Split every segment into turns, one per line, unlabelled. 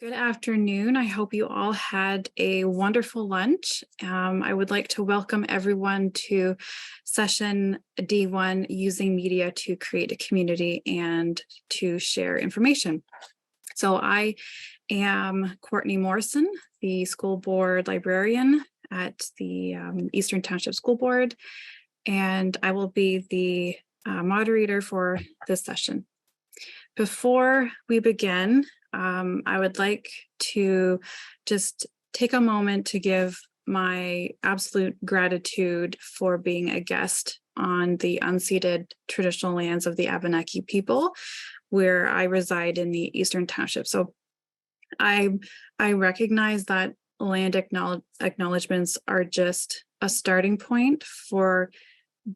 Good afternoon. I hope you all had a wonderful lunch. I would like to welcome everyone to session D1, using media to create a community and to share information. So I am Courtney Morrison, the school board librarian at the Eastern Township School Board, and I will be the moderator for this session. Before we begin, I would like to just take a moment to give my absolute gratitude for being a guest on the unceded traditional lands of the Abenaki people, where I reside in the Eastern Township. So I recognize that land acknowledgements are just a starting point for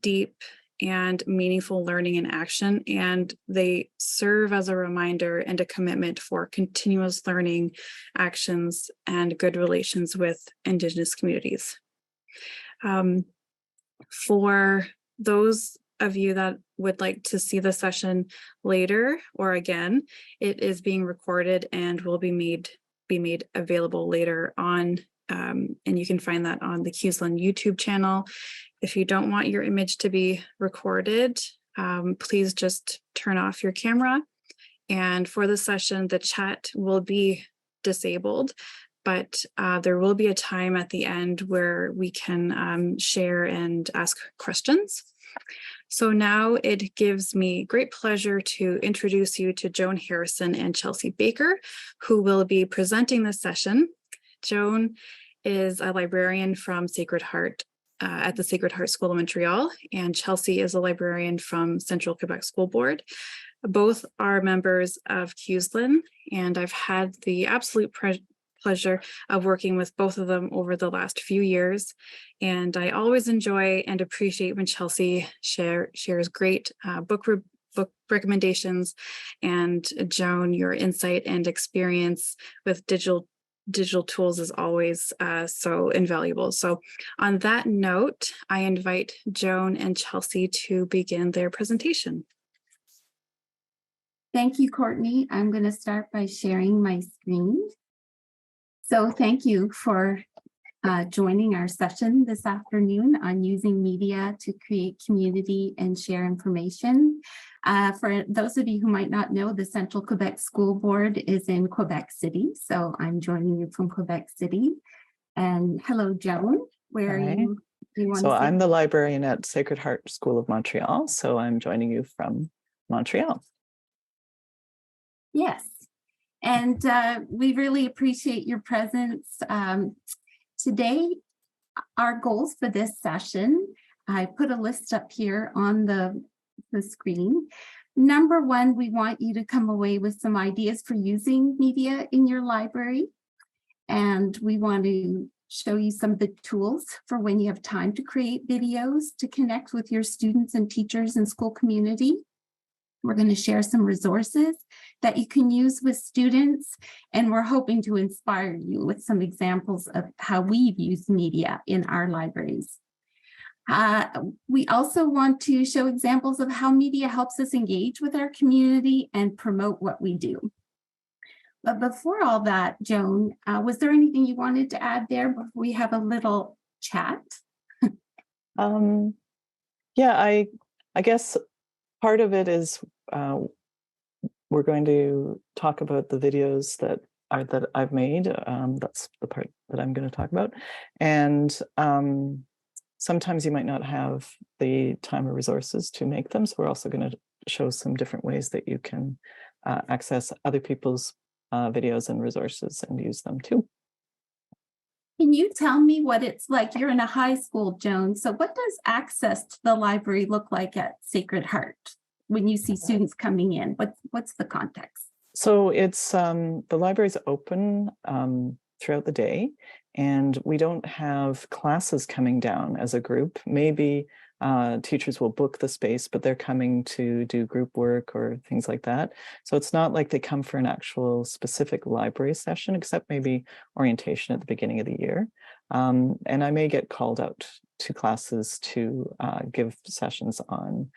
deep and meaningful learning and action, and they serve as a reminder and a commitment for continuous learning, actions, and good relations with Indigenous communities. For those of you that would like to see the session later or again, it is being recorded and will be made available later on, and you can find that on the QSLiN YouTube channel. If you don't want your image to be recorded, please just turn off your camera. And for the session, the chat will be disabled, but there will be a time at the end where we can share and ask questions. So now it gives me great pleasure to introduce you to Joan Harrison and Chelsea Baker, who will be presenting this session. Joan is a librarian from Sacred Heart at the Sacred Heart School of Montreal, and Chelsea is a librarian from Central Quebec School Board. Both are members of QSLiN, and I've had the absolute pleasure of working with both of them over the last few years. And I always enjoy and appreciate when Chelsea shares great book recommendations, and Joan, your insight and experience with digital tools is always so invaluable. So on that note, I invite Joan and Chelsea to begin their presentation.
Thank you, Courtney. I'm going to start by sharing my screen. So thank you for joining our session this afternoon on using media to create community and share information. For those of you who might not know, the Central Quebec School Board is in Quebec City. So I'm joining you from Quebec City. And hello, Joan. Where
Hi.
are you? Do you want
So
to say?
I'm the librarian at Sacred Heart School of Montreal. So I'm joining you from Montreal.
Yes. And we really appreciate your presence. Today, our goals for this session, I put a list up here on the screen. Number one, we want you to come away with some ideas for using media in your library. And we want to show you some of the tools for when you have time to create videos to connect with your students and teachers and school community. We're going to share some resources that you can use with students, and we're hoping to inspire you with some examples of how we've used media in our libraries. We also want to show examples of how media helps us engage with our community and promote what we do. But before all that, Joan, was there anything you wanted to add there before we have a little chat?
Yeah, I guess part of it is we're going to talk about the videos that I've made. That's the part that I'm going to talk about. And sometimes you might not have the time or resources to make them. So we're also going to show some different ways that you can access other people's videos and resources and use them too.
Can you tell me what it's like? You're in a high school, Joan. So what does access to the library look like at Sacred Heart when you see students coming in? What's the context?
So it's the library's open throughout the day, and we don't have classes coming down as a group. Maybe teachers will book the space, but they're coming to do group work or things like that. So it's not like they come for an actual specific library session, except maybe orientation at the beginning of the year. And I may get called out to classes to give sessions on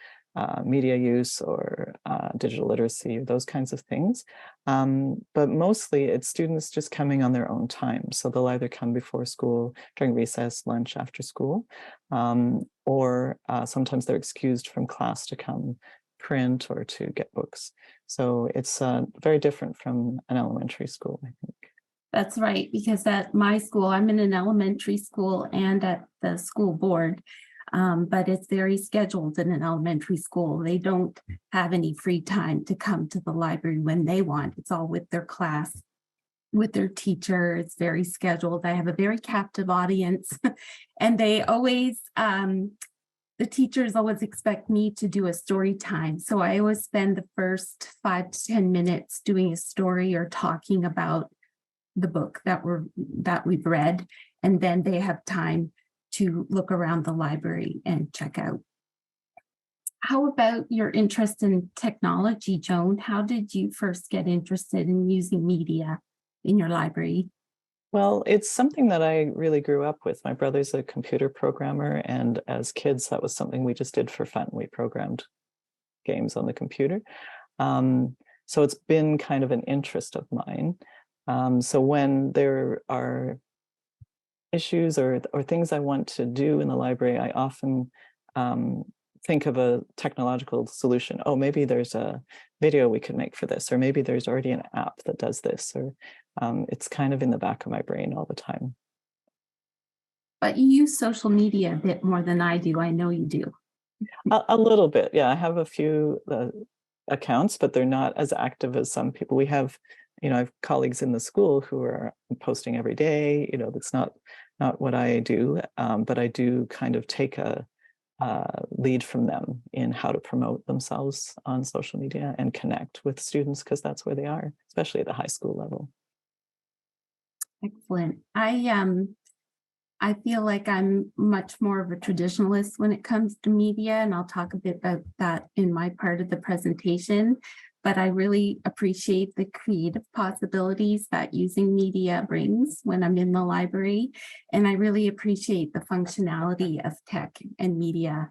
media use or digital literacy, those kinds of things. But mostly it's students just coming on their own time. So they'll either come before school, during recess, lunch, after school, or sometimes they're excused from class to come print or to get books. So it's very different from an elementary school, I think.
That's right, because at my school, I'm in an elementary school and at the school board, but it's very scheduled in an elementary school. They don't have any free time to come to the library when they want. It's all with their class, with their teacher. It's very scheduled. I have a very captive audience, and they always, the teachers always expect me to do a story time. So I always spend the first 5 to 10 minutes doing a story or talking about the book that we've read, and then they have time to look around the library and check out. How about your interest in technology, Joan? How did you first get interested in using media in your library?
Well, it's something that I really grew up with. My brother's a computer programmer, and as kids, that was something we just did for fun. We programmed games on the computer. So it's been kind of an interest of mine. So when there are issues or things I want to do in the library, I often think of a technological solution. Oh, maybe there's a video we could make for this, or maybe there's already an app that does this, or it's kind of in the back of my brain all the time.
But you use social media a bit more than I do. I know you do.
A little bit, yeah. I have a few accounts, but they're not as active as some people. We have, I have colleagues in the school who are posting every day. That's not what I do, but I do kind of take a lead from them in how to promote themselves on social media and connect with students, because that's where they are, especially at the high school level.
Excellent. I feel like I'm much more of a traditionalist when it comes to media, and I'll talk a bit about that in my part of the presentation. But I really appreciate the creative possibilities that using media brings when I'm in the library. And I really appreciate the functionality of tech and media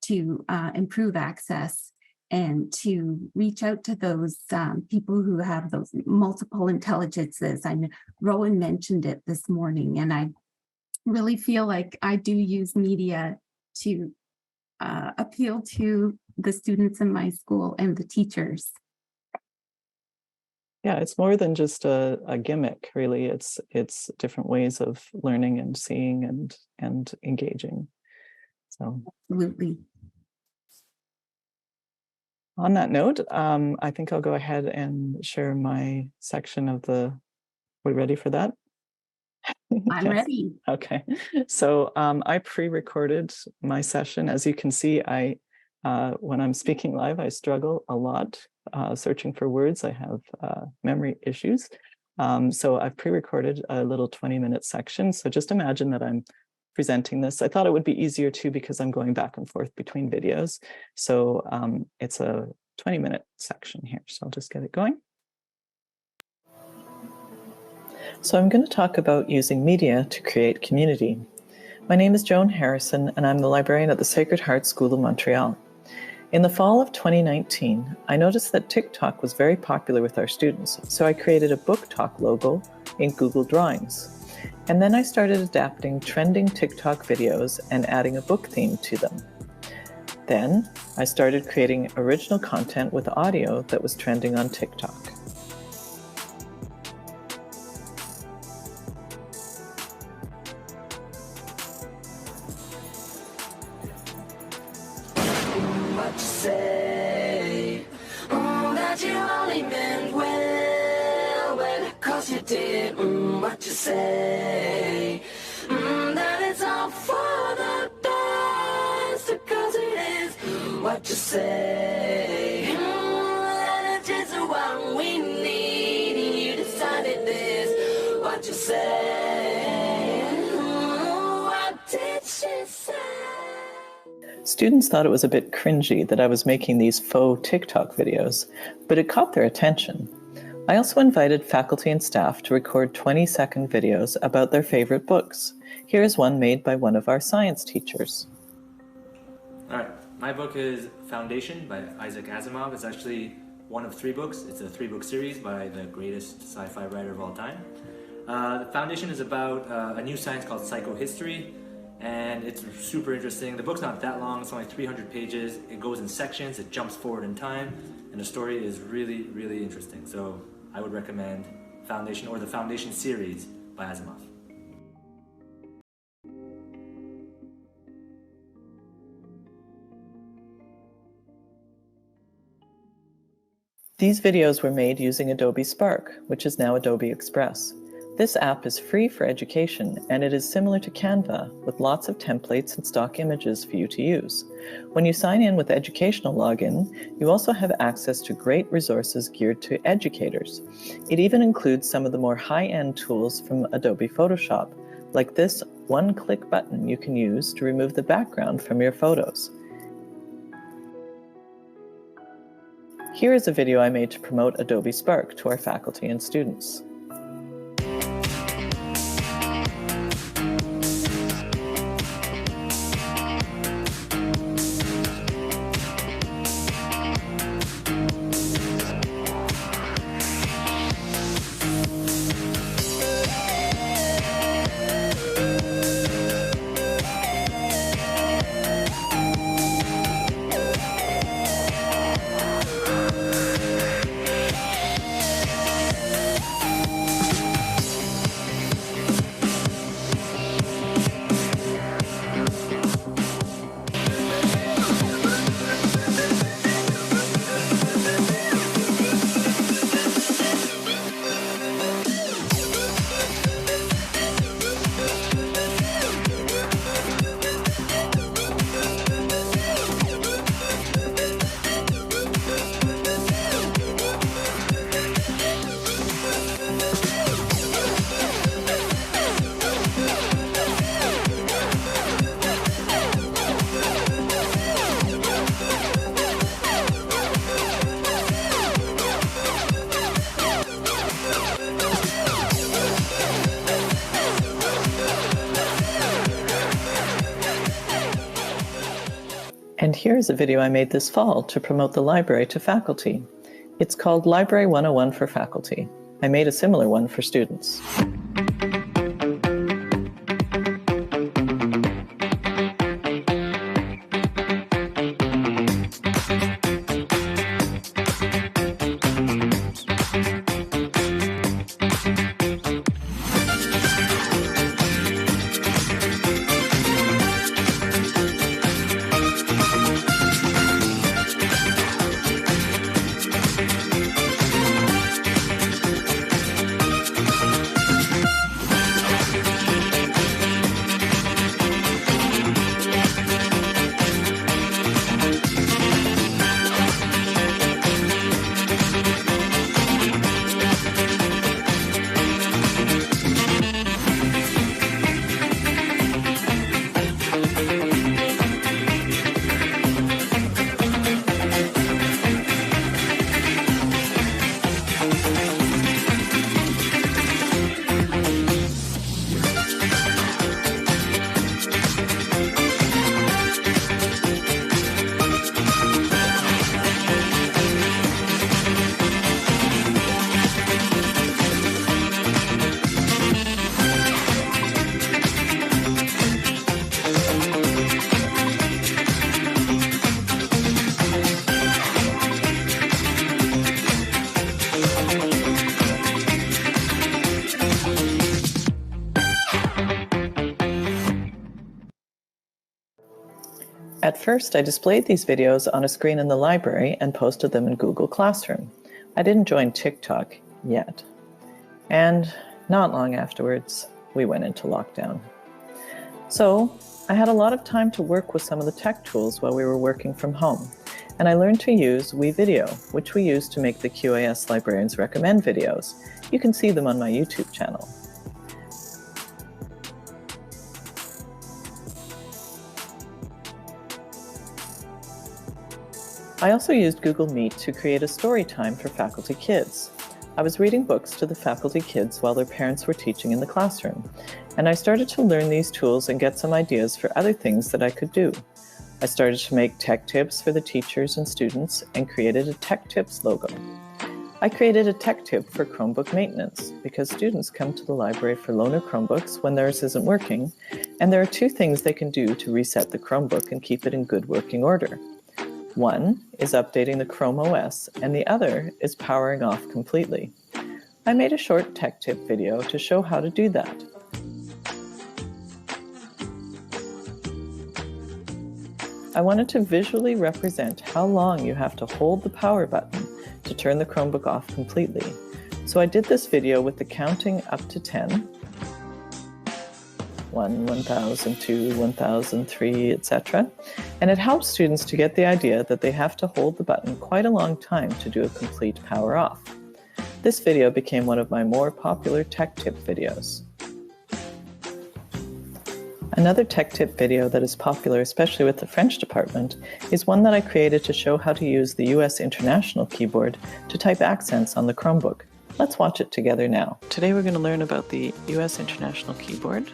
to improve access and to reach out to those people who have those multiple intelligences. I know Rowan mentioned it this morning, and I really feel like I do use media to appeal to the students in my school and the teachers.
Yeah, it's more than just a gimmick, really. It's different ways of learning and seeing and engaging. So
Absolutely.
On that note, I think I'll go ahead and share my section of the. We ready for that?
I'm ready.
Okay, so I pre-recorded my session. As you can see, when I'm speaking live, I struggle a lot searching for words. I have memory issues. So I've pre-recorded a little 20-minute section. So just imagine that I'm presenting this. I thought it would be easier too, because I'm going back and forth between videos. So it's a 20-minute section here. So I'll just get it going. So I'm going to talk about using media to create community. My name is Joan Harrison, and I'm the librarian at the Sacred Heart School of Montreal. In the fall of 2019, I noticed that TikTok was very popular with our students, so I created a book talk logo in Google Drawings. And then I started adapting trending TikTok videos and adding a book theme to them. Then I started creating original content with audio that was trending on TikTok.
What you say? That you only meant well, 'cause you did. What you say? That it's all for the best, 'cause it is. What you say? That it's just what we need, and you decided this. What you say? What did she say?
Students thought it was a bit cringy that I was making these faux TikTok videos, but it caught their attention. I also invited faculty and staff to record 20-second videos about their favorite books. Here's one made by one of our science teachers.
All right, My book is Foundation by Isaac Asimov. It's actually one of 3 books. It's a 3-book series by the greatest sci-fi writer of all time. The Foundation is about a new science called psychohistory, and it's super interesting. The book's not that long, it's only 300 pages. It goes in sections, it jumps forward in time, and the story is really, really interesting. So I would recommend Foundation or the Foundation series by Asimov.
These videos were made using Adobe Spark, which is now Adobe Express. This app is free for education, and it is similar to Canva, with lots of templates and stock images for you to use. When you sign in with Educational Login, you also have access to great resources geared to educators. It even includes some of the more high-end tools from Adobe Photoshop, like this one-click button you can use to remove the background from your photos. Here is a video I made to promote Adobe Spark to our faculty and students. And here's a video I made this fall to promote the library to faculty. It's called Library 101 for Faculty. I made a similar one for students. At first, I displayed these videos on a screen in the library and posted them in Google Classroom. I didn't join TikTok yet. And not long afterwards, we went into lockdown. So I had a lot of time to work with some of the tech tools while we were working from home. And I learned to use WeVideo, which we use to make the QAS Librarians Recommend videos. You can see them on my YouTube channel. I also used Google Meet to create a story time for faculty kids. I was reading books to the faculty kids while their parents were teaching in the classroom, and I started to learn these tools and get some ideas for other things that I could do. I started to make tech tips for the teachers and students and created a Tech Tips logo. I created a tech tip for Chromebook maintenance because students come to the library for loaner Chromebooks when theirs isn't working, and there are 2 things they can do to reset the Chromebook and keep it in good working order. One is updating the Chrome OS, and the other is powering off completely. I made a short tech tip video to show how to do that. I wanted to visually represent how long you have to hold the power button to turn the Chromebook off completely. So I did this video with the counting up to 10. 1, 1000, 2, 1003, etc. And it helps students to get the idea that they have to hold the button quite a long time to do a complete power off. This video became one of my more popular tech tip videos. Another tech tip video that is popular, especially with the French department, is one that I created to show how to use the US International Keyboard to type accents on the Chromebook. Let's watch it together now. Today we're going to learn about the US International Keyboard.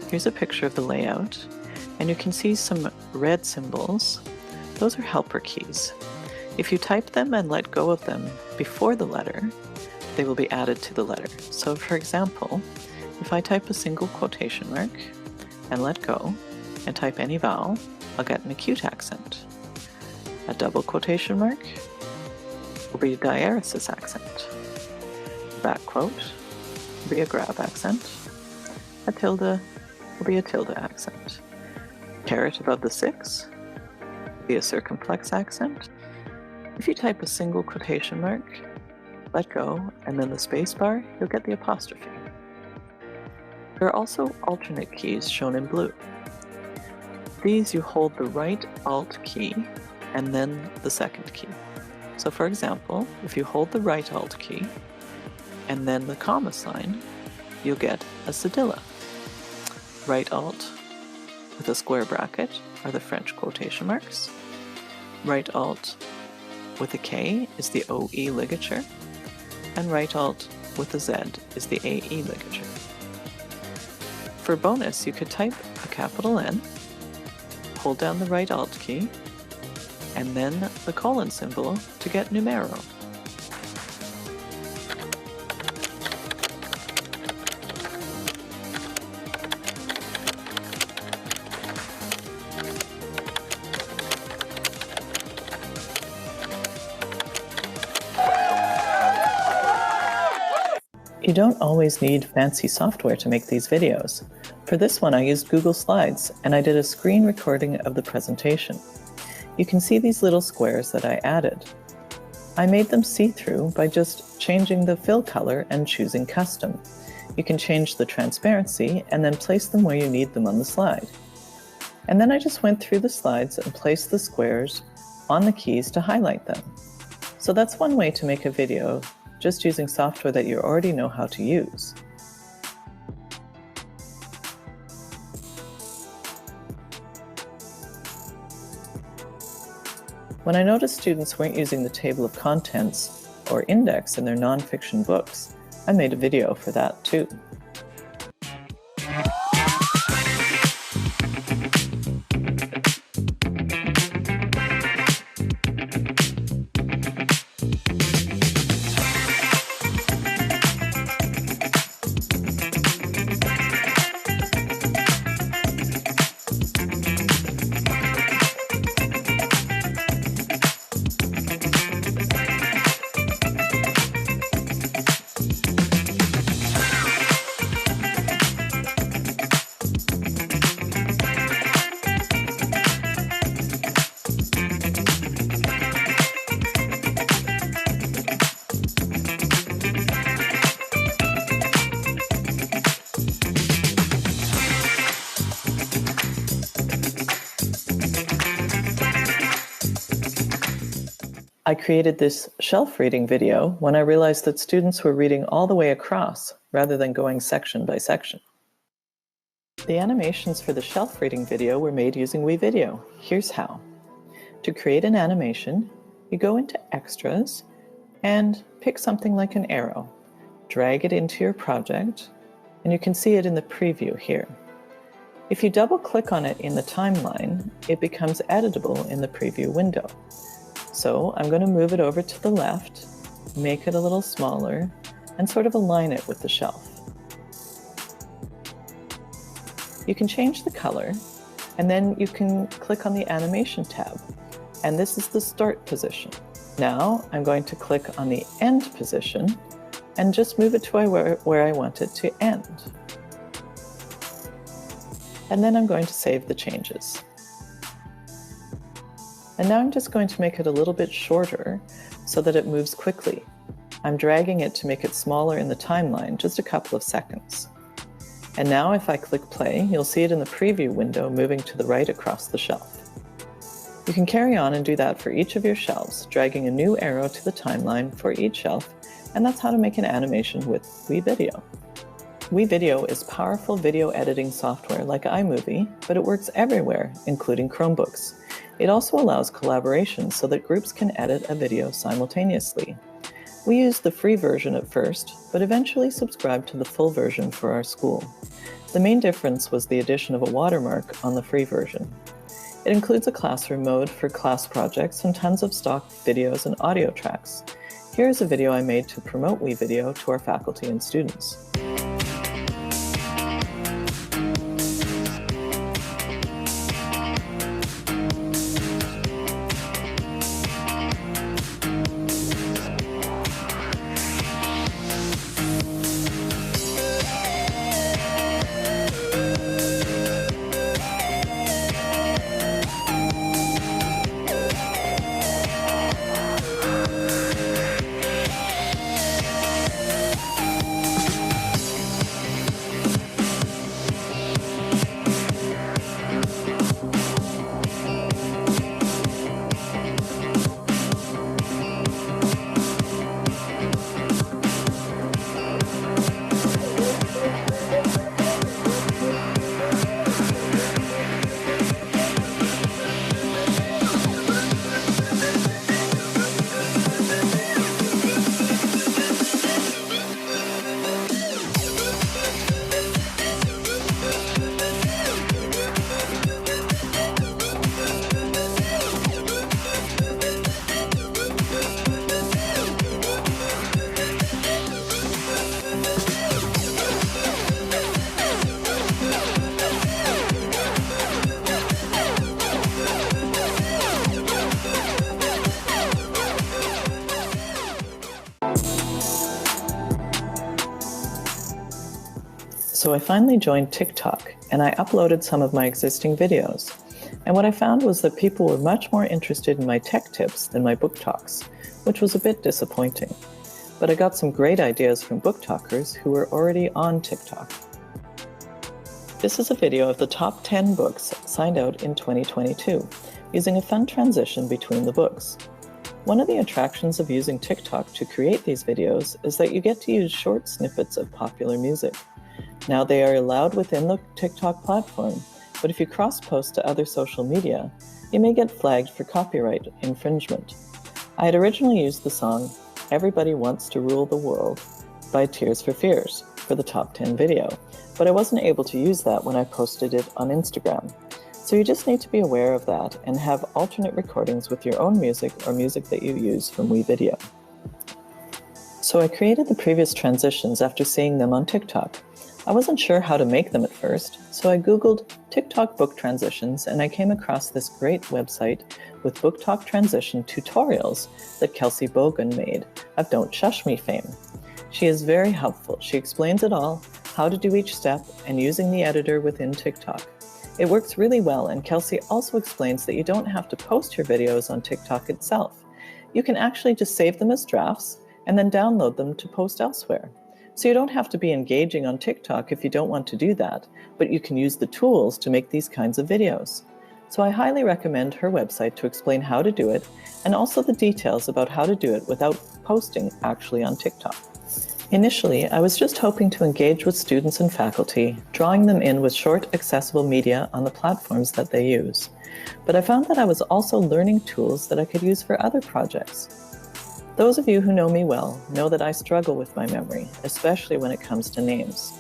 Here's a picture of the layout, and you can see some red symbols. Those are helper keys. If you type them and let go of them before the letter, they will be added to the letter. So for example, if I type a single quotation mark and let go and type any vowel, I'll get an acute accent. A double quotation mark will be a diaresis accent. A back quote will be a grave accent. A tilde will be a tilde accent. Caret above the 6 will be a circumflex accent. If you type a single quotation mark, let go, and then the space bar, you'll get the apostrophe. There are also alternate keys shown in blue. These you hold the right Alt key and then the second key. So for example, if you hold the right Alt key and then the comma sign, you'll get a cedilla. Right Alt with a square bracket are the French quotation marks. Right Alt with a K is the OE ligature, and right Alt with a Z is the AE ligature. For bonus, you could type a capital N, hold down the right Alt key, and then the colon symbol to get numero. You don't always need fancy software to make these videos. For this one, I used Google Slides, and I did a screen recording of the presentation. You can see these little squares that I added. I made them see-through by just changing the fill color and choosing custom. You can change the transparency and then place them where you need them on the slide. And then I just went through the slides and placed the squares on the keys to highlight them. So that's one way to make a video, just using software that you already know how to use. When I noticed students weren't using the table of contents or index in their nonfiction books, I made a video for that too. I created this shelf reading video when I realized that students were reading all the way across rather than going section by section. The animations for the shelf reading video were made using WeVideo. Here's how. To create an animation, you go into Extras and pick something like an arrow. Drag it into your project, and you can see it in the preview here. If you double click on it in the timeline, it becomes editable in the preview window. So I'm going to move it over to the left, make it a little smaller, and sort of align it with the shelf. You can change the color, and then you can click on the animation tab, and this is the start position. Now I'm going to click on the end position and just move it to where I want it to end. And then I'm going to save the changes. And now I'm just going to make it a little bit shorter so that it moves quickly. I'm dragging it to make it smaller in the timeline, just a couple of seconds. And now if I click play, you'll see it in the preview window moving to the right across the shelf. You can carry on and do that for each of your shelves, dragging a new arrow to the timeline for each shelf, and that's how to make an animation with WeVideo. WeVideo is powerful video editing software like iMovie, but it works everywhere, including Chromebooks. It also allows collaboration so that groups can edit a video simultaneously. We used the free version at first, but eventually subscribed to the full version for our school. The main difference was the addition of a watermark on the free version. It includes a classroom mode for class projects and tons of stock videos and audio tracks. Here's a video I made to promote WeVideo to our faculty and students. So I finally joined TikTok and I uploaded some of my existing videos. And what I found was that people were much more interested in my tech tips than my book talks, which was a bit disappointing. But I got some great ideas from book talkers who were already on TikTok. This is a video of the top 10 books signed out in 2022, using a fun transition between the books. One of the attractions of using TikTok to create these videos is that you get to use short snippets of popular music. Now they are allowed within the TikTok platform, but if you cross-post to other social media, you may get flagged for copyright infringement. I had originally used the song Everybody Wants to Rule the World by Tears for Fears for the top 10 video, but I wasn't able to use that when I posted it on Instagram. So you just need to be aware of that and have alternate recordings with your own music or music that you use from WeVideo. So I created the previous transitions after seeing them on TikTok. I wasn't sure how to make them at first, so I Googled TikTok book transitions and I came across this great website with book talk transition tutorials that Kelsey Bogan made of Don't Shush Me fame. She is very helpful. She explains it all, how to do each step, and using the editor within TikTok. It works really well, and Kelsey also explains that you don't have to post your videos on TikTok itself. You can actually just save them as drafts and then download them to post elsewhere. So you don't have to be engaging on TikTok if you don't want to do that, but you can use the tools to make these kinds of videos. So I highly recommend her website to explain how to do it, and also the details about how to do it without posting actually on TikTok. Initially, I was just hoping to engage with students and faculty, drawing them in with short, accessible media on the platforms that they use. But I found that I was also learning tools that I could use for other projects. Those of you who know me well know that I struggle with my memory, especially when it comes to names.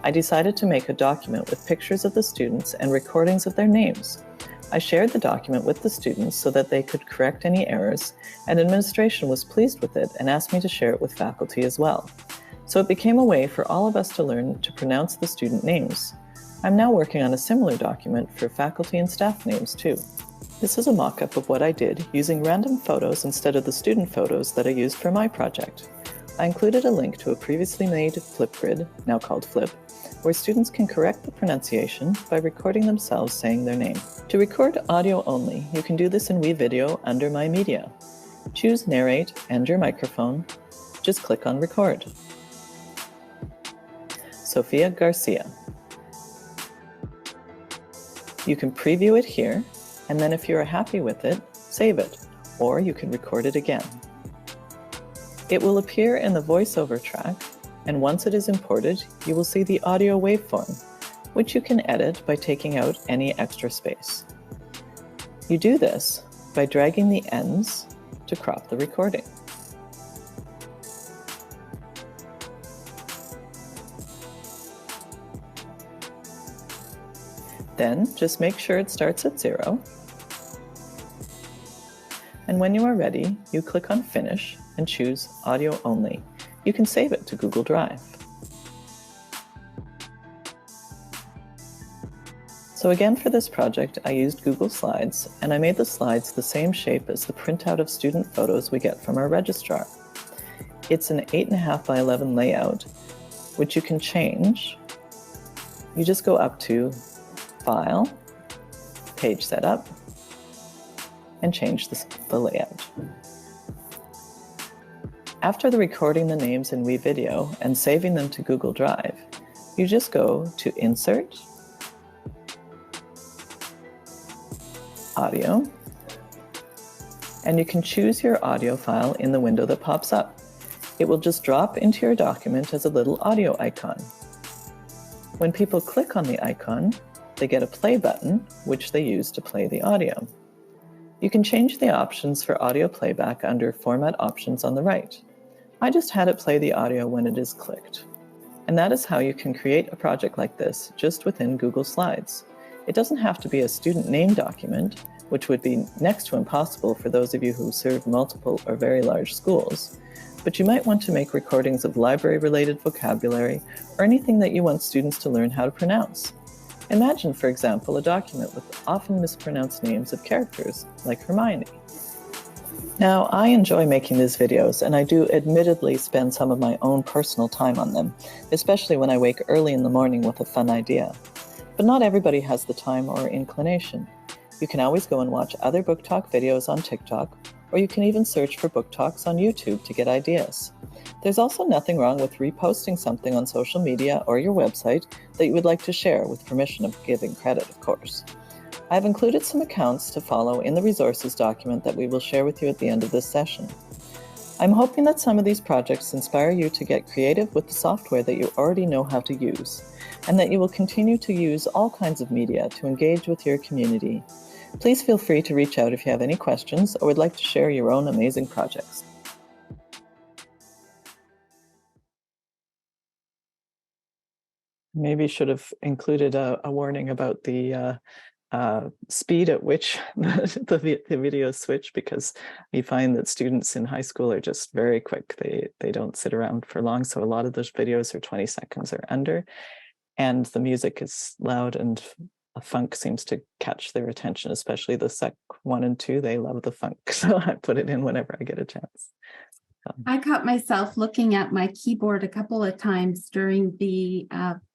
I decided to make a document with pictures of the students and recordings of their names. I shared the document with the students so that they could correct any errors, and administration was pleased with it and asked me to share it with faculty as well. So it became a way for all of us to learn to pronounce the student names. I'm now working on a similar document for faculty and staff names too. This is a mock-up of what I did using random photos instead of the student photos that I used for my project. I included a link to a previously made Flipgrid, now called Flip, where students can correct the pronunciation by recording themselves saying their name. To record audio only, you can do this in WeVideo under My Media. Choose Narrate and your microphone. Just click on Record. Sofia Garcia. You can preview it here, and then if you are happy with it, save it, or you can record it again. It will appear in the voiceover track, and once it is imported, you will see the audio waveform, which you can edit by taking out any extra space. You do this by dragging the ends to crop the recording. Then just make sure it starts at 0. And when you are ready, you click on Finish and choose Audio Only. You can save it to Google Drive. So again, for this project, I used Google Slides, and I made the slides the same shape as the printout of student photos we get from our registrar. It's an 8.5 by 11 layout, which you can change. You just go up to File, Page Setup, and change the layout. After recording the names in WeVideo and saving them to Google Drive, you just go to Insert, Audio, and you can choose your audio file in the window that pops up. It will just drop into your document as a little audio icon. When people click on the icon, they get a play button, which they use to play the audio. You can change the options for audio playback under Format Options on the right. I just had it play the audio when it is clicked. And that is how you can create a project like this just within Google Slides. It doesn't have to be a student name document, which would be next to impossible for those of you who serve multiple or very large schools, but you might want to make recordings of library-related vocabulary or anything that you want students to learn how to pronounce. Imagine, for example, a document with often mispronounced names of characters, like Hermione. Now, I enjoy making these videos, and I do admittedly spend some of my own personal time on them, especially when I wake early in the morning with a fun idea. But not everybody has the time or inclination. You can always go and watch other book talk videos on TikTok, or you can even search for book talks on YouTube to get ideas. There's also nothing wrong with reposting something on social media or your website that you would like to share, with permission of giving credit, of course. I've included some accounts to follow in the resources document that we will share with you at the end of this session. I'm hoping that some of these projects inspire you to get creative with the software that you already know how to use, and that you will continue to use all kinds of media to engage with your community. Please feel free to reach out if you have any questions or would like to share your own amazing projects. Maybe should have included a warning about the speed at which the videos switch, because we find that students in high school are just very quick. They don't sit around for long, so a lot of those videos are 20 seconds or under, and the music is loud, and funk seems to catch their attention, especially the Sec 1 and 2. They love the funk, so I put it in whenever I get a chance.
I caught myself looking at my keyboard a couple of times during the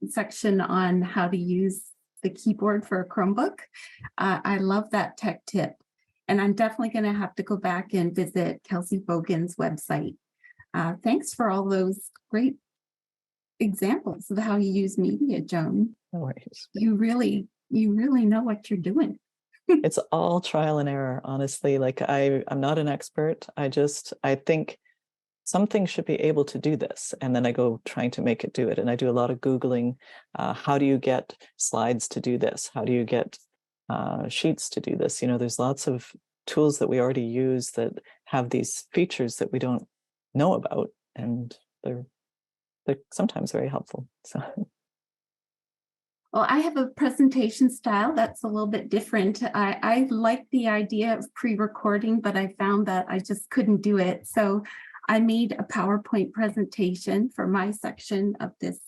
section on how to use the keyboard for a Chromebook. I love that tech tip, and I'm definitely going to have to go back and visit Kelsey Bogan's website. Thanks for all those great examples of how you use media, Joan.
No worries.
You really know what you're doing.
It's all trial and error, honestly. Like I'm not an expert. I think something should be able to do this, and then I go trying to make it do it. And I do a lot of Googling. How do you get slides to do this? How do you get sheets to do this? You know, there's lots of tools that we already use that have these features that we don't know about, and they're sometimes very helpful. So
Well, I have a presentation style that's a little bit different. I like the idea of pre-recording, but I found that I just couldn't do it. So I made a PowerPoint presentation for my section of this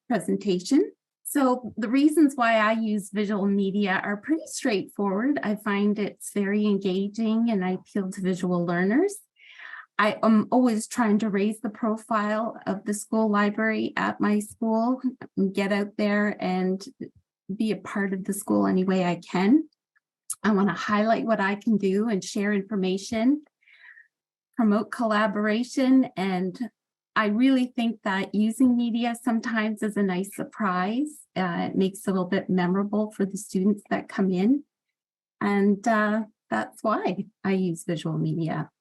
presentation. So the reasons why I use visual media are pretty straightforward. I find it's very engaging and I appeal to visual learners. I am always trying to raise the profile of the school library at my school, get out there and be a part of the school any way I can. I want to highlight what I can do and share information, promote collaboration, and I really think that using media sometimes is a nice surprise. It makes it a little bit memorable for the students that come in, and that's why I use visual media.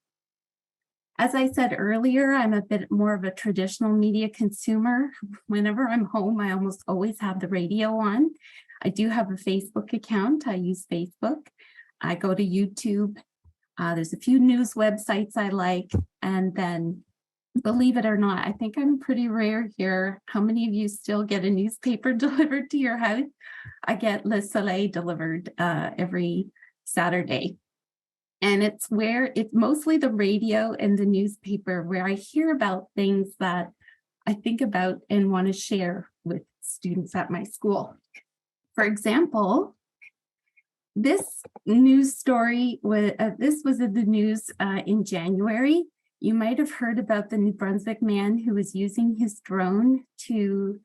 As I said earlier, I'm a bit more of a traditional media consumer. Whenever I'm home, I almost always have the radio on. I do have a Facebook account. I use Facebook. I go to YouTube. There's a few news websites I like. And then, believe it or not, I think I'm pretty rare here. How many of you still get a newspaper delivered to your house? I get Le Soleil delivered every Saturday. And it's mostly the radio and the newspaper where I hear about things that I think about and want to share with students at my school. For example, this news story was in the news in January. You might have heard about the New Brunswick man who was using his drone to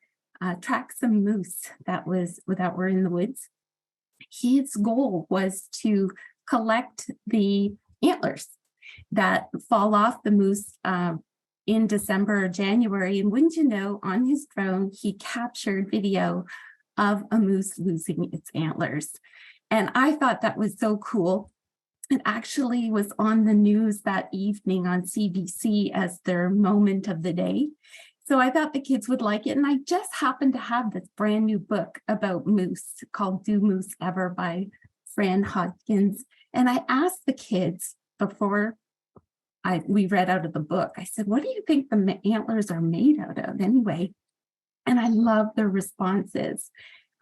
track some moose that were in the woods. His goal was to collect the antlers that fall off the moose in December or January. And wouldn't you know, on his drone, he captured video of a moose losing its antlers. And I thought that was so cool. It actually was on the news that evening on CBC as their moment of the day. So I thought the kids would like it. And I just happened to have this brand new book about moose called Do Moose Ever by Fran Hodgkins. And I asked the kids before we read out of the book, I said, what do you think the antlers are made out of anyway? And I love their responses.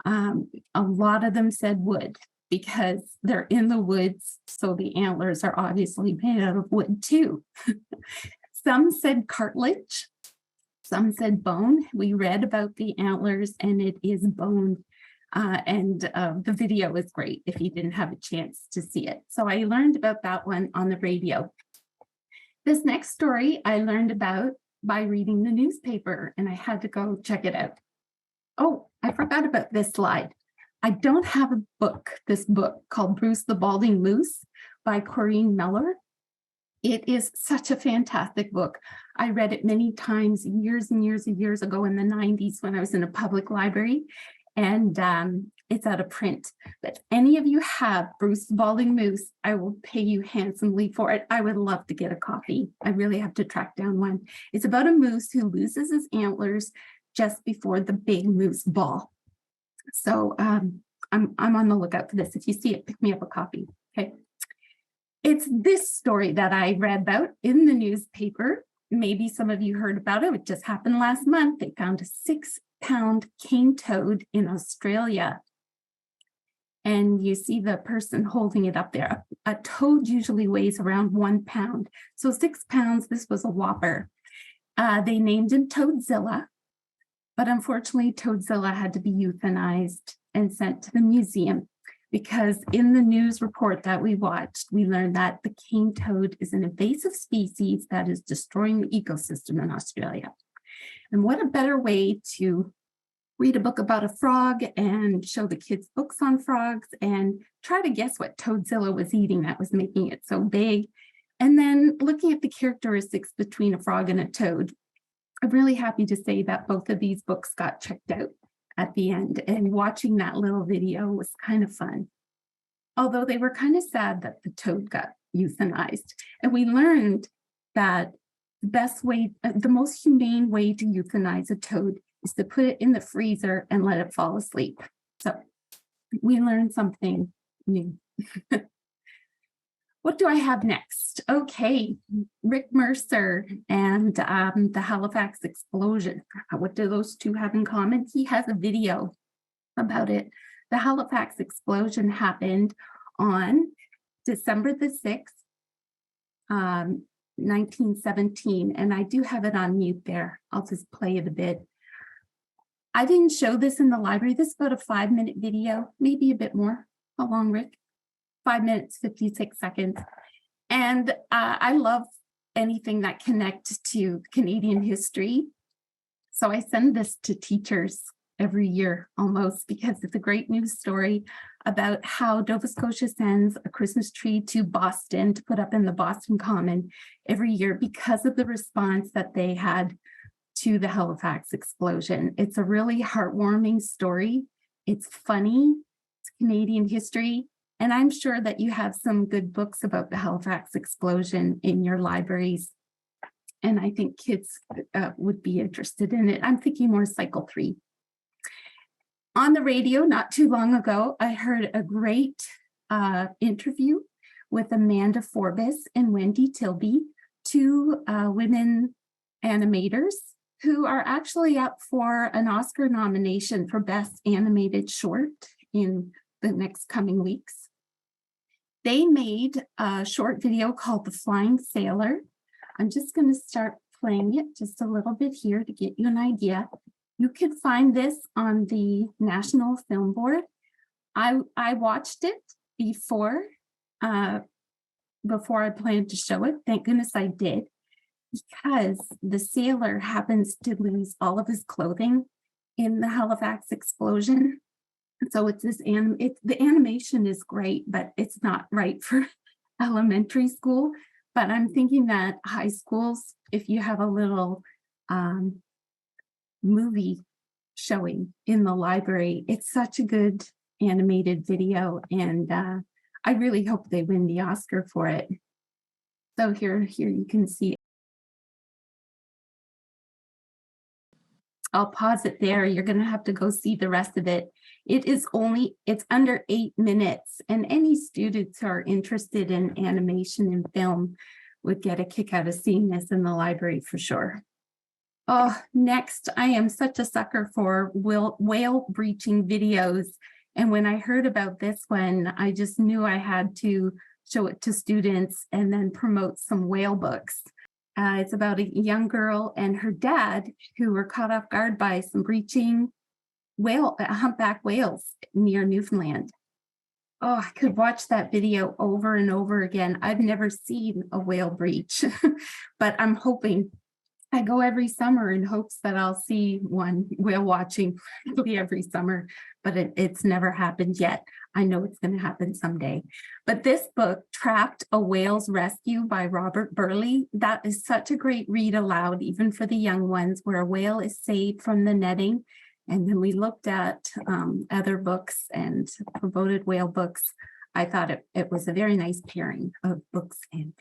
A lot of them said wood because they're in the woods. So the antlers are obviously made out of wood too. Some said cartilage. Some said bone. We read about the antlers and it is bone. The video is great if you didn't have a chance to see it. So I learned about that one on the radio. This next story I learned about by reading the newspaper and I had to go check it out. Oh, I forgot about this slide. I don't have this book called Bruce the Balding Moose by Corinne Miller. It is such a fantastic book. I read it many times years and years and years ago in the 90s when I was in a public library. And it's out of print. But if any of you have Bruce the Balding Moose, I will pay you handsomely for it. I would love to get a copy. I really have to track down one. It's about a moose who loses his antlers just before the big moose ball. So I'm on the lookout for this. If you see it, pick me up a copy. Okay. It's this story that I read about in the newspaper. Maybe some of you heard about it. It just happened last month. They found a 6-pound cane toad in Australia. And you see the person holding it up there. A toad usually weighs around 1 pound. So 6 pounds, this was a whopper. They named him Toadzilla, but unfortunately Toadzilla had to be euthanized and sent to the museum because in the news report that we watched, we learned that the cane toad is an invasive species that is destroying the ecosystem in Australia. And what a better way to read a book about a frog and show the kids books on frogs and try to guess what Toadzilla was eating that was making it so big. And then looking at the characteristics between a frog and a toad. I'm really happy to say that both of these books got checked out at the end, and watching that little video was kind of fun. Although they were kind of sad that the toad got euthanized. And we learned that the most humane way to euthanize a toad is to put it in the freezer and let it fall asleep. So we learned something new. What do I have next? Okay, Rick Mercer and the Halifax explosion. What do those two have in common? He has a video about it. The Halifax explosion happened on December the 6th, 1917, and I do have it on mute there. I'll just play it a bit. I didn't show this in the library. This is about a 5-minute video, maybe a bit more. How long, Rick? 5 minutes, 56 seconds. And I love anything that connects to Canadian history. So I send this to teachers every year almost, because it's a great news story about how Nova Scotia sends a Christmas tree to Boston to put up in the Boston Common every year because of the response that they had to the Halifax explosion. It's a really heartwarming story. It's funny, it's Canadian history, and I'm sure that you have some good books about the Halifax explosion in your libraries. And I think kids would be interested in it. I'm thinking more Cycle 3. On the radio, not too long ago, I heard a great interview with Amanda Forbes and Wendy Tilby, two women animators who are actually up for an Oscar nomination for Best Animated Short in the next coming weeks. They made a short video called The Flying Sailor. I'm just going to start playing it just a little bit here to get you an idea. You can find this on the National Film Board. I watched it before I planned to show it. Thank goodness I did, because the sailor happens to lose all of his clothing in the Halifax explosion. So it's this the animation is great, but it's not right for elementary school. But I'm thinking that high schools, if you have a little movie showing in the library, it's such a good animated video, and I really hope they win the Oscar for it. So here you can see. I'll pause it there. You're going to have to go see the rest of it. It's under 8 minutes, and any students who are interested in animation and film would get a kick out of seeing this in the library for sure. Oh, next, I am such a sucker for whale breaching videos. And when I heard about this one, I just knew I had to show it to students and then promote some whale books. It's about a young girl and her dad who were caught off guard by some breaching humpback whales near Newfoundland. Oh, I could watch that video over and over again. I've never seen a whale breach, but I'm hoping. I go every summer in hopes that I'll see one whale watching every summer, but it's never happened yet. I know it's going to happen someday. But this book, Trapped: A Whale's Rescue by Robert Burley, that is such a great read aloud, even for the young ones, where a whale is saved from the netting. And then we looked at other books and promoted whale books. I thought it was a very nice pairing of books and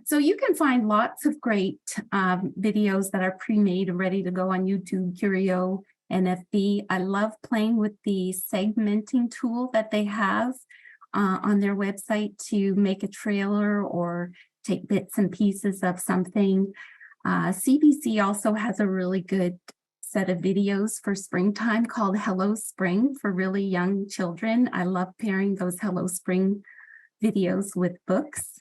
so you can find lots of great videos that are pre-made and ready to go on YouTube, Curio, NFB. I love playing with the segmenting tool that they have on their website to make a trailer or take bits and pieces of something. CBC also has a really good set of videos for springtime called Hello Spring for really young children. I love pairing those Hello Spring videos with books.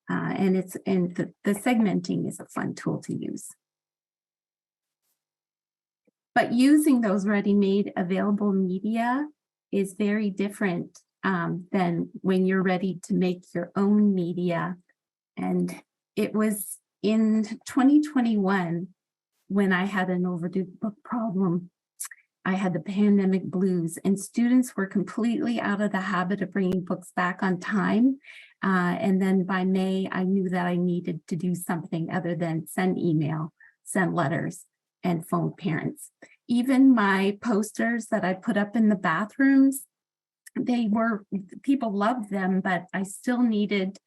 And the segmenting is a fun tool to use. But using those ready-made available media is very different than when you're ready to make your own media. And it was in 2021 when I had an overdue book problem. I had the pandemic blues, and students were completely out of the habit of bringing books back on time. And then by May, I knew that I needed to do something other than send email, send letters, and phone parents. Even my posters that I put up in the bathrooms, people loved them, but I still needed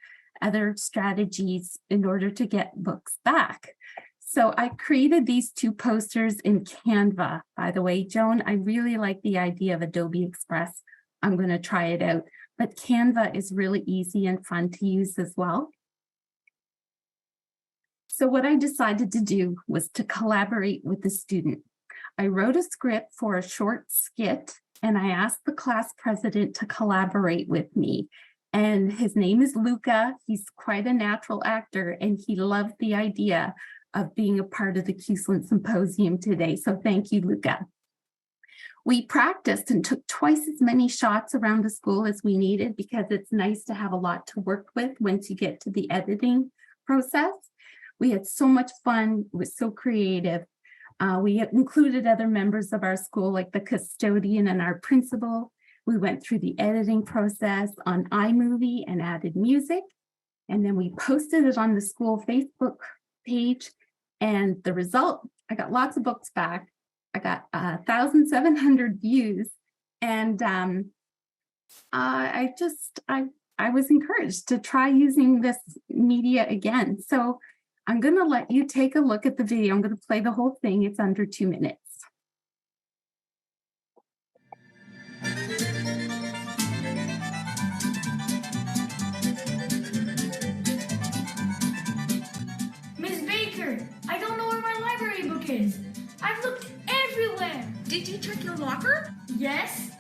other strategies in order to get books back. So I created these two posters in Canva. By the way, Joan, I really like the idea of Adobe Express. I'm going to try it out. But Canva is really easy and fun to use as well. So what I decided to do was to collaborate with the student. I wrote a script for a short skit, and I asked the class president to collaborate with me. And his name is Luca. He's quite a natural actor, and he loved the idea of being a part of the QSLiN Symposium today. So thank you, Luca. We practiced and took twice as many shots around the school as we needed, because it's nice to have a lot to work with once you get to the editing process. We had so much fun. It was so creative. We had included other members of our school, like the custodian and our principal. We went through the editing process on iMovie and added music. And then we posted it on the school Facebook page. And the result, I got lots of books back. I got 1,700 views. And I was encouraged to try using this media again. So I'm going to let you take a look at the video. I'm going to play the whole thing. It's under 2 minutes.
Miss Baker, I don't know where my library book is. I've looked everywhere.
Did you check your locker?
Yes?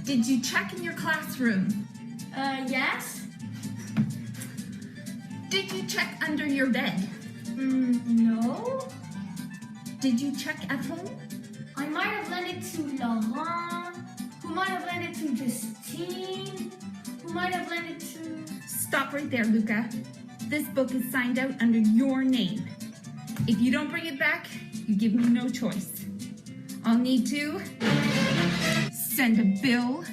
Did you check in your classroom?
Yes?
Did you check under your bed?
No.
Did you check at home?
I might have lent it to Laurent, who might have lent it to Justine, who might have lent it to...
Stop right there, Luca. This book is signed out under your name. If you don't bring it back, you give me no choice. I'll need to send a bill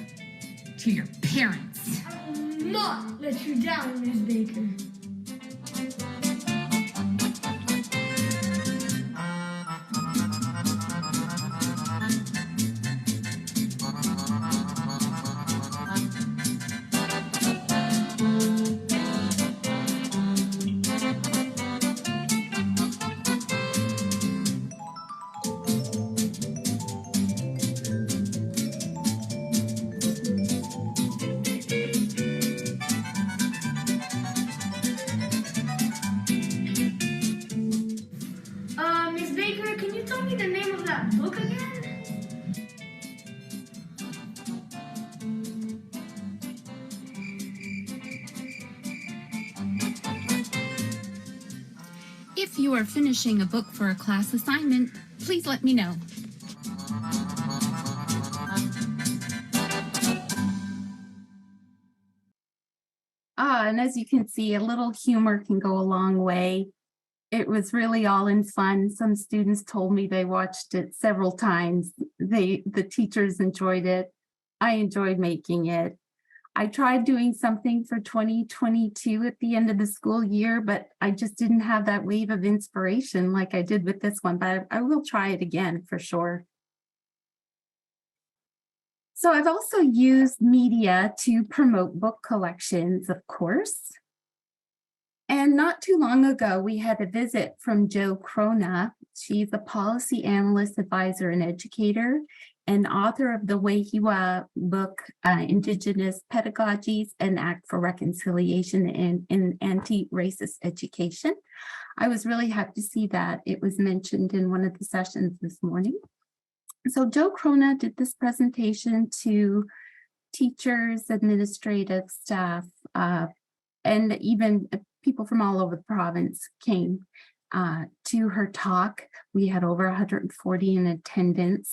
to your parents.
I will not let you down, Miss Baker. Miss Baker, can you tell me the name of that book again?
If you are finishing a book for a class assignment, please let me know.
And as you can see, a little humor can go a long way. It was really all in fun. Some students told me they watched it several times. The teachers enjoyed it. I enjoyed making it. I tried doing something for 2022 at the end of the school year, but I just didn't have that wave of inspiration like I did with this one, but I will try it again for sure. So I've also used media to promote book collections, of course. And not too long ago, we had a visit from Jo Krona. She's a policy analyst, advisor, and educator, and author of the Wehiwa book, Indigenous Pedagogies and Act for Reconciliation in Anti-Racist Education. I was really happy to see that it was mentioned in one of the sessions this morning. So Jo Krona did this presentation to teachers, administrative staff, and even people from all over the province came to her talk. We had over 140 in attendance.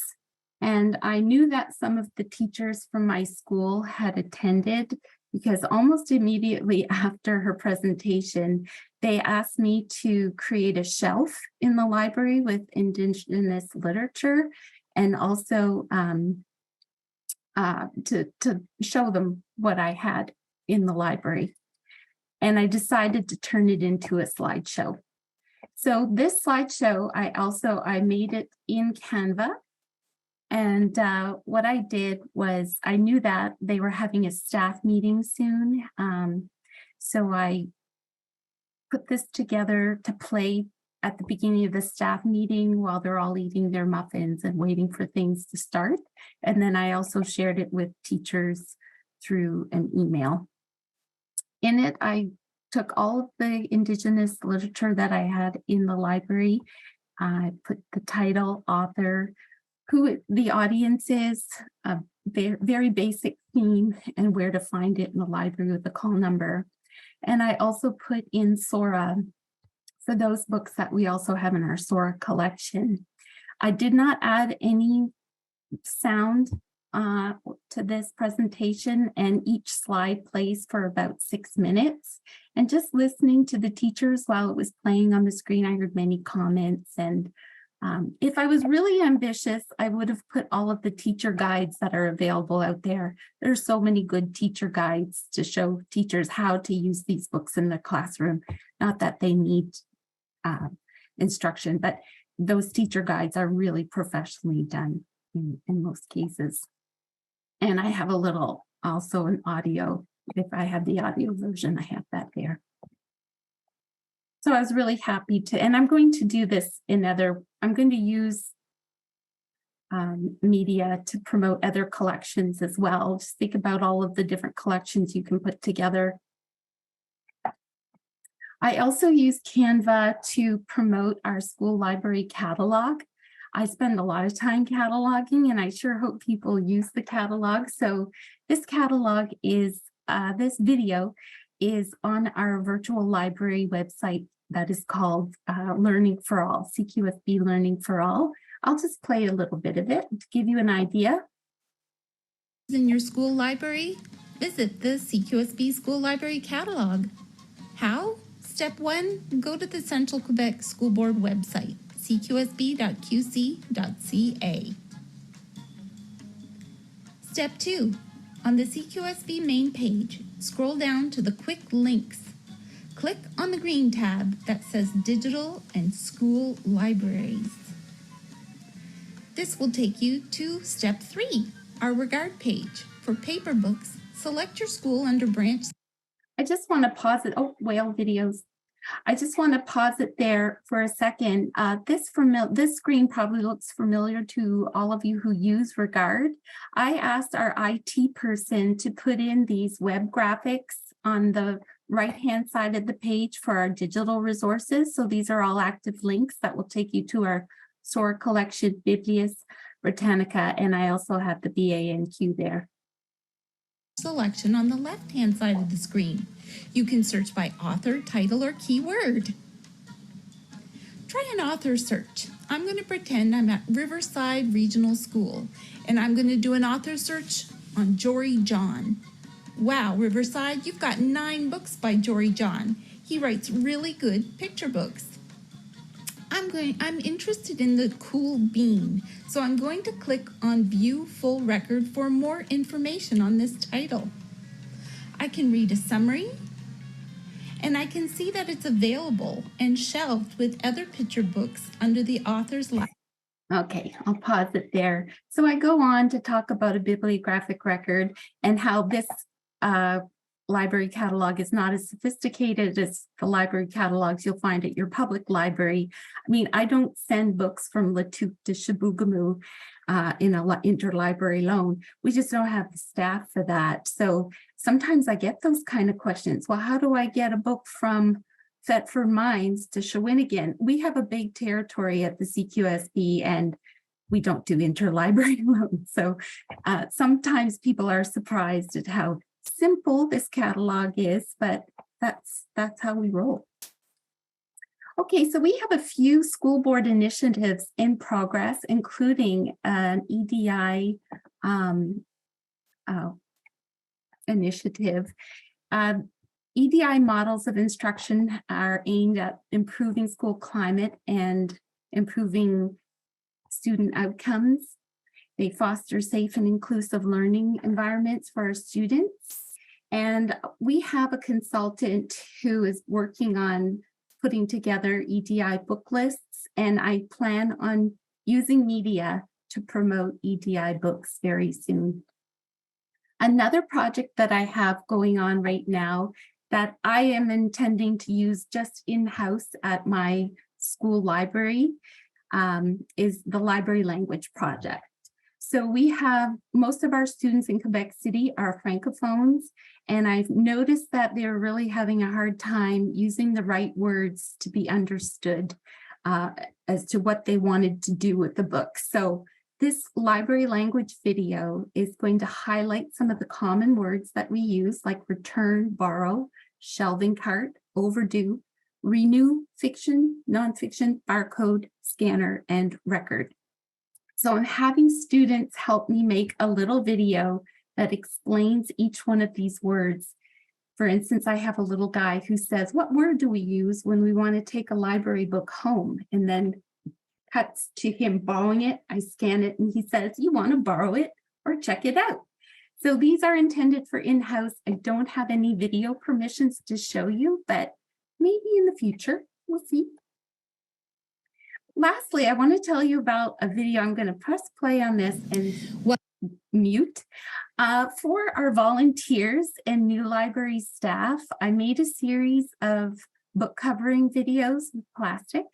And I knew that some of the teachers from my school had attended because almost immediately after her presentation, they asked me to create a shelf in the library with Indigenous literature and also to show them what I had in the library. And I decided to turn it into a slideshow. So this slideshow, I made it in Canva. And what I did was I knew that they were having a staff meeting soon. So I put this together to play at the beginning of the staff meeting while they're all eating their muffins and waiting for things to start. And then I also shared it with teachers through an email. In it, I took all of the Indigenous literature that I had in the library I put the title, author, who the audience is, a very basic theme, and where to find it in the library with the call number. And I also put in Sora for those books that we also have in our Sora collection. I did not add any sound to this presentation, and each slide plays for about 6 minutes. And just listening to the teachers while it was playing on the screen, I heard many comments. And if I was really ambitious, I would have put all of the teacher guides that are available out there. There's so many good teacher guides to show teachers how to use these books in the classroom. Not that they need instruction, but those teacher guides are really professionally done in most cases. And I have a little, also an audio. If I have the audio version, I have that there. So I was really happy to, and I'm going to do this I'm going to use media to promote other collections as well. Just think about all of the different collections you can put together. I also use Canva to promote our school library catalog. I spend a lot of time cataloging, and I sure hope people use the catalog. So this catalog is, this video is on our virtual library website that is called Learning for All, CQSB Learning for All. I'll just play a little bit of it to give you an idea.
In your school library, visit the CQSB School Library Catalog. How? Step 1, go to the Central Quebec School Board website, cqsb.qc.ca. Step 2, on the CQSB main page, scroll down to the quick links. Click on the green tab that says Digital and School Libraries. This will take you to Step 3, our Regard page. For paper books, select your school under branch.
I just want to pause it. Oh, whale videos. I just want to pause it there for a second. This screen probably looks familiar to all of you who use Regard. I asked our IT person to put in these web graphics on the right-hand side of the page for our digital resources. So these are all active links that will take you to our Sora collection, Biblias, Britannica, and I also have the BANQ there.
Selection on the left-hand side of the screen. You can search by author, title, or keyword. Try an author search. I'm going to pretend I'm at Riverside Regional School, and I'm going to do an author search on Jory John. Wow, Riverside, you've got 9 books by Jory John. He writes really good picture books. I'm interested in the Cool Bean, so I'm going to click on View Full Record for more information on this title. I can read a summary, and I can see that it's available and shelved with other picture books under the author's library.
Okay, I'll pause it there. So I go on to talk about a bibliographic record and how this library catalog is not as sophisticated as the library catalogs you'll find at your public library. I mean, I don't send books from Latuke to Chibougamau in an interlibrary loan. We just don't have the staff for that. So sometimes I get those kind of questions. Well, how do I get a book from Thetford Mines to Shawinigan? We have a big territory at the CQSB, and we don't do interlibrary loans. So sometimes people are surprised at how simple this catalog is, but that's how we roll. Okay, so we have a few school board initiatives in progress, including an EDI initiative. EDI models of instruction are aimed at improving school climate and improving student outcomes. They foster safe and inclusive learning environments for our students. And we have a consultant who is working on putting together EDI book lists, and I plan on using media to promote EDI books very soon. Another project that I have going on right now that I am intending to use just in-house at my school library is the Library Language Project. So we have, most of our students in Quebec City are Francophones, and I've noticed that they're really having a hard time using the right words to be understood. as to what they wanted to do with the book. So this library language video is going to highlight some of the common words that we use, like return, borrow, shelving cart, overdue, renew, fiction, nonfiction, barcode, scanner, and record. So I'm having students help me make a little video that explains each one of these words. For instance, I have a little guy who says, what word do we use when we want to take a library book home? And then cuts to him borrowing it. I scan it and he says, you want to borrow it or check it out. So these are intended for in-house. I don't have any video permissions to show you, but maybe in the future, we'll see. Lastly, I want to tell you about a video. I'm going to press play on this and mute. For our volunteers and new library staff, I made a series of book covering videos with plastic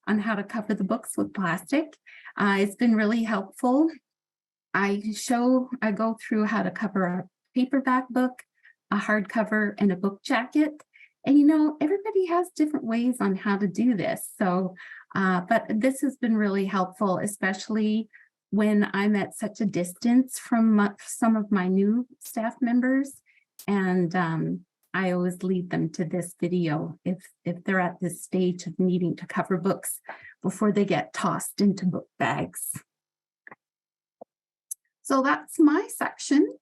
on how to cover the books with plastic. It's been really helpful. I go through how to cover a paperback book, a hardcover, and a book jacket. And you know, everybody has different ways on how to do this. So, but this has been really helpful, especially when I'm at such a distance from some of my new staff members. And I always lead them to this video if they're at this stage of needing to cover books before they get tossed into book bags. So that's my section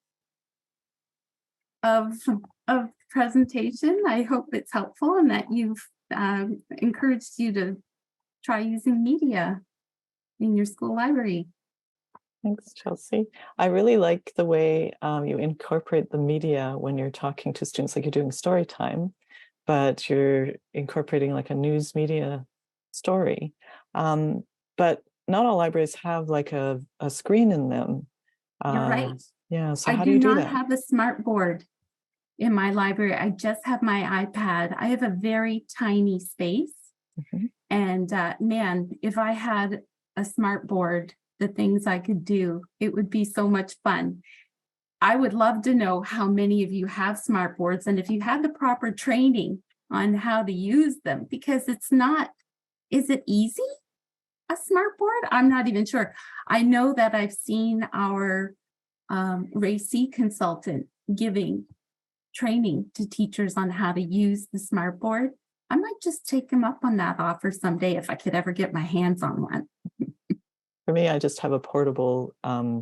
of presentation. I hope it's helpful and that you've encouraged you to try using media in your school library.
Thanks, Chelsea. I really like the way you incorporate the media when you're talking to students, like you're doing story time, but you're incorporating like a news media story. But not all libraries have like a screen in them.
You're right.
Yeah, so
I
how do you do
not
that?
have a smart board in my library. I just have my iPad. I have a very tiny space.
Mhm.
And man, if I had a smart board, the things I could do, it would be so much fun. I would love to know how many of you have smart boards and if you had the proper training on how to use them, because it's not, is it easy? A smart board? I'm not even sure. I know that I've seen our RACI consultant giving training to teachers on how to use the smart board. I might just take him up on that offer someday if I could ever get my hands on one.
For me, I just have a portable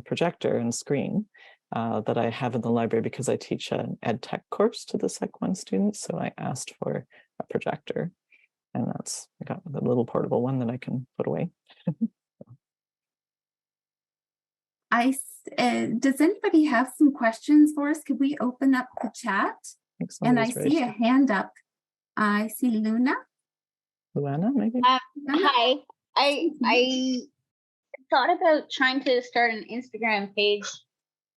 projector and screen that I have in the library because I teach an ed tech course to the Sec 1 students. So I asked for a projector, and I got the little portable one that I can put away.
Does anybody have some questions for us? Could we open up the chat? And I see a hand up. I see Luna.
Luana, maybe?
Hi. I thought about trying to start an Instagram page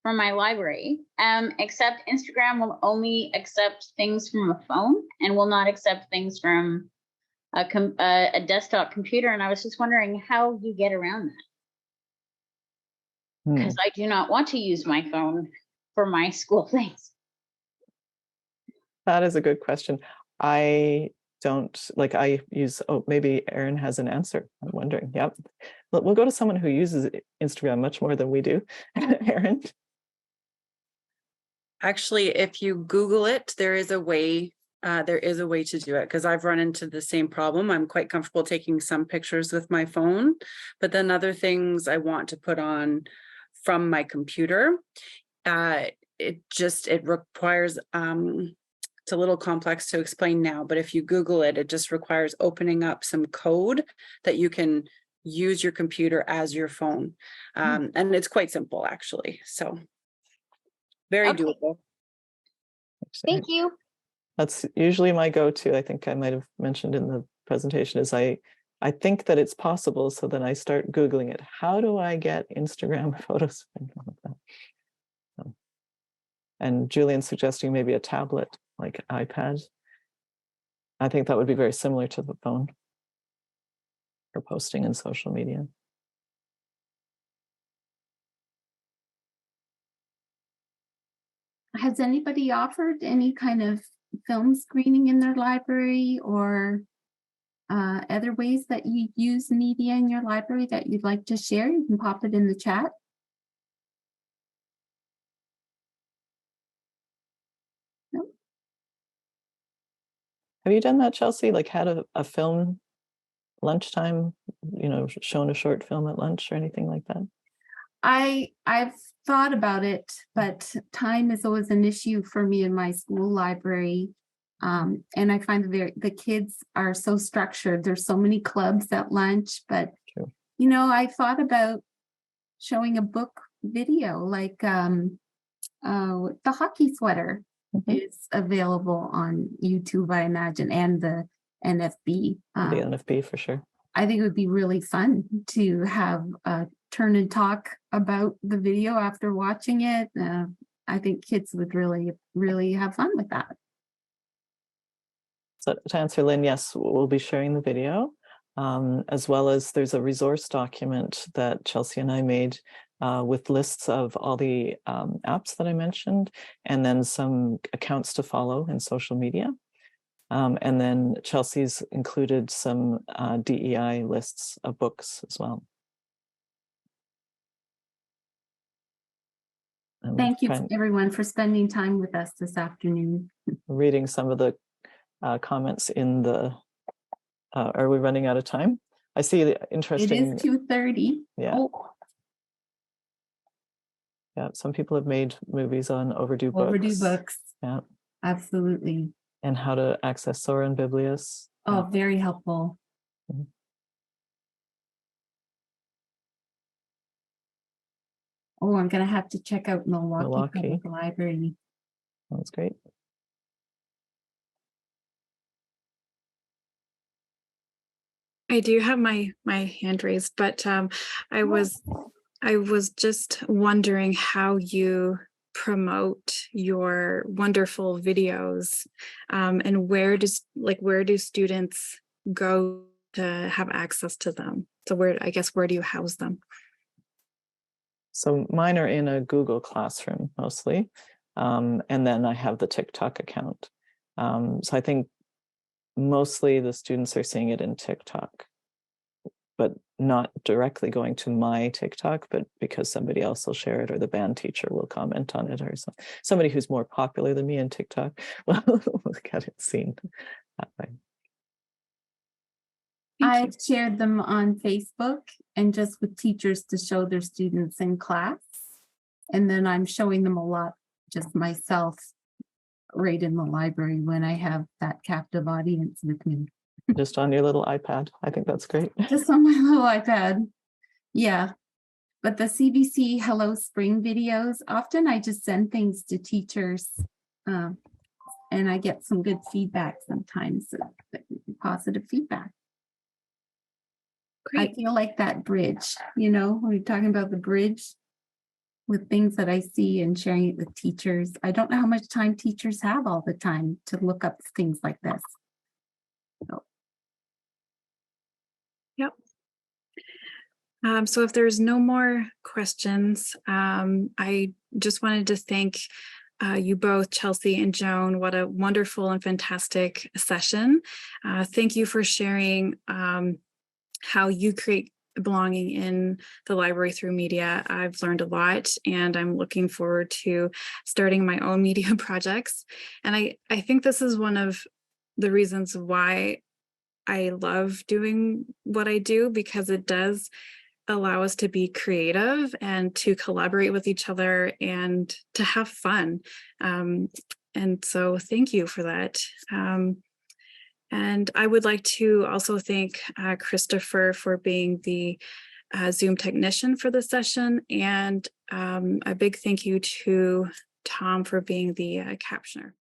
for my library, except Instagram will only accept things from a phone and will not accept things from a desktop computer. And I was just wondering how you get around that. Because I do not want to use my phone for my school things.
That is a good question. I don't, like I use, maybe Erin has an answer. I'm wondering. Yep. We'll go to someone who uses Instagram much more than we do. Erin?
Actually, if you Google it, there is a way to do it, because I've run into the same problem. I'm quite comfortable taking some pictures with my phone, but then other things I want to put on from my computer. It requires, it's a little complex to explain now, but if you Google it, it just requires opening up some code that you can use your computer as your phone. And it's quite simple, actually. So very doable.
Thank you.
That's usually my go-to. I think I might have mentioned in the presentation is I think that it's possible. So then I start Googling it. How do I get Instagram photos? And Julian's suggesting maybe a tablet, like iPad. I think that would be very similar to the phone for posting in social media.
Has anybody offered any kind of film screening in their library or other ways that you use media in your library that you'd like to share, you can pop it in the chat.
Have you done that, Chelsea? Like had a film lunchtime, shown a short film at lunch or anything like that?
I've thought about it, but time is always an issue for me in my school library. And I find the kids are so structured. There's so many clubs at lunch, but
True.
I thought about showing a book video, like the hockey sweater is available on YouTube, I imagine, and the NFB.
The NFB for sure.
I think it would be really fun to have a turn and talk about the video after watching it. I think kids would really, really have fun with that.
So to answer Lynn, yes, we'll be sharing the video, as well as there's a resource document that Chelsea and I made with lists of all the apps that I mentioned, and then some accounts to follow in social media. And then Chelsea's included some DEI lists of books as well.
Thank you everyone for spending time with us this afternoon.
Reading some of the comments in the, are we running out of time? I see the interesting.
It is 2:30.
Yeah.
Oh.
Yeah, some people have made movies on overdue books.
Overdue books.
Yeah.
Absolutely.
And how to access Sora and Biblius.
Oh, very helpful.
Mm-hmm.
Oh, I'm going to have to check out Milwaukee Public Library.
That's great.
I do have my hand raised, but I was just wondering how you promote your wonderful videos, and where do students go to have access to them? So where do you house them?
So mine are in a Google Classroom mostly, and then I have the TikTok account. So I think mostly the students are seeing it in TikTok, but not directly going to my TikTok, but because somebody else will share it, or the band teacher will comment on it, or somebody who's more popular than me in TikTok will get it seen that way.
I've shared them on Facebook and just with teachers to show their students in class. And then I'm showing them a lot just myself right in the library when I have that captive audience with me.
Just on your little iPad. I think that's great.
Just on my little iPad. Yeah. But the CBC Hello Spring videos, often I just send things to teachers and I get some good feedback sometimes, positive feedback.
Great.
I feel like that bridge, when we're talking about the bridge with things that I see and sharing it with teachers. I don't know how much time teachers have all the time to look up things like this. So.
Yep. So if there's no more questions, I just wanted to thank you both, Chelsea and Joan. What a wonderful and fantastic session. Thank you for sharing how you create belonging in the library through media. I've learned a lot, and I'm looking forward to starting my own media projects. And I think this is one of the reasons why I love doing what I do, because it does allow us to be creative and to collaborate with each other and to have fun. And so thank you for that. And I would like to also thank Christopher for being the Zoom technician for the session, and a big thank you to Tom for being the captioner.